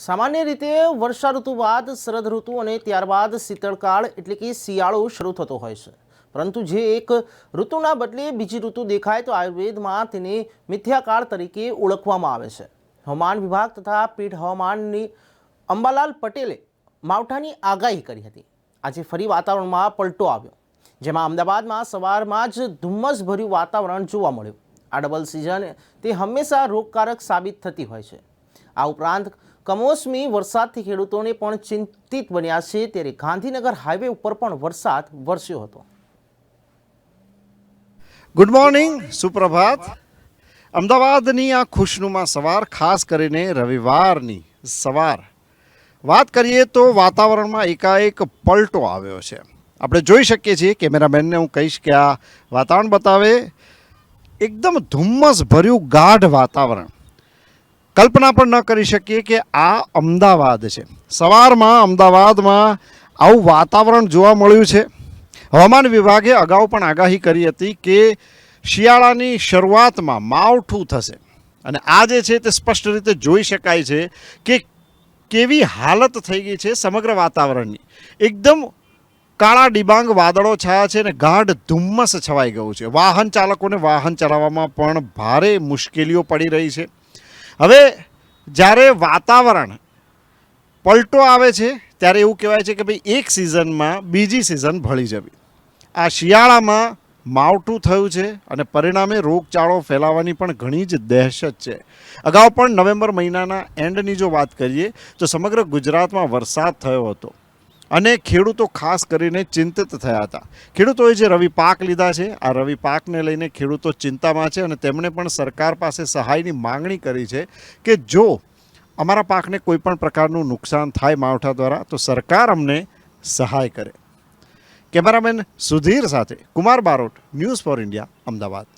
સામાન્ય રીતે વર્ષા ઋતુ બાદ શરદ ઋતુ અને ત્યારબાદ શીતળકાળ એટલે કે શિયાળો શરૂ થતો હોય છે. પરંતુ જે એક ઋતુના બદલે બીજી ઋતુ દેખાય તો આયુર્વેદમાં તેને મિથ્યાકાળ તરીકે ઓળખવામાં આવે છે. હવામાન વિભાગ તથા પીઠ હવામાનની અંબાલાલ પટેલે માવઠાની આગાહી કરી હતી. આજે ફરી વાતાવરણમાં પલટો આવ્યો, જેમાં અમદાવાદમાં સવારમાં જ ધુમ્મસભર્યું વાતાવરણ જોવા મળ્યું. આ ડબલ સિઝન તે હંમેશા રોગકારક સાબિત થતી હોય છે. આ ઉપરાંત કમોસમી વરસાદથી ખેડૂતોને પણ ચિંતિત બન્યા છે. ત્યારે ગાંધીનગર હાઈવે ઉપર પણ વરસાદ વરસ્યો હતો. ગુડ મોર્નિંગ, સુપ્રભાત. અમદાવાદની આ ખુશનુમા સવાર, ખાસ કરીને રવિવારની સવાર, વાત કરીએ તો વાતાવરણમાં એકાએક પલટો આવ્યો છે. આપણે જોઈ શકીએ છીએ, કેમેરામેનને હું કહીશ કે આ વાતાવરણ બતાવે. એકદમ ધુમ્મસ ભર્યું ગાઢ વાતાવરણ. કલ્પના પણ ન કરી શકીએ કે આ અમદાવાદ છે. સવારમાં અમદાવાદમાં આવું વાતાવરણ જોવા મળ્યું છે. હવામાન વિભાગે અગાઉ પણ આગાહી કરી હતી કે શિયાળાની શરૂઆતમાં માવઠું થશે, અને આ જે છે તે સ્પષ્ટ રીતે જોઈ શકાય છે કે કેવી હાલત થઈ ગઈ છે સમગ્ર વાતાવરણની. એકદમ કાળા ડિબાંગ વાદળો છાયા છે અને ગાઢ ધુમ્મસ છવાઈ ગયું છે. વાહન ચાલકોને વાહન ચલાવવામાં પણ ભારે મુશ્કેલીઓ પડી રહી છે. હવે જ્યારે વાતાવરણ પલટો આવે છે ત્યારે એવું કહેવાય છે કે ભાઈ એક સિઝનમાં બીજી સિઝન ભળી જવી. આ શિયાળામાં માવઠું થયું છે અને પરિણામે રોગચાળો ફેલાવાની પણ ઘણી જ દહેશત છે. અગાઉ પણ નવેમ્બર મહિનાના એન્ડની જો વાત કરીએ તો સમગ્ર ગુજરાતમાં વરસાદ થયો હતો અને ખેડૂતો ખાસ કરીને ચિંતિત થયા હતા. ખેડૂતોએ જે રવિ પાક લીધા છે, આ રવિ પાકને લઈને ખેડૂતો ચિંતામાં છે અને તેમણે પણ સરકાર પાસે સહાયની માંગણી કરી છે કે જો અમારા પાકને કોઈ પણ પ્રકારનું નુકસાન થાય માવઠા દ્વારા તો સરકાર અમને સહાય કરે. કેમેરામેન સુધીર સાથે Kumar Barot, news for India, Ahmedabad.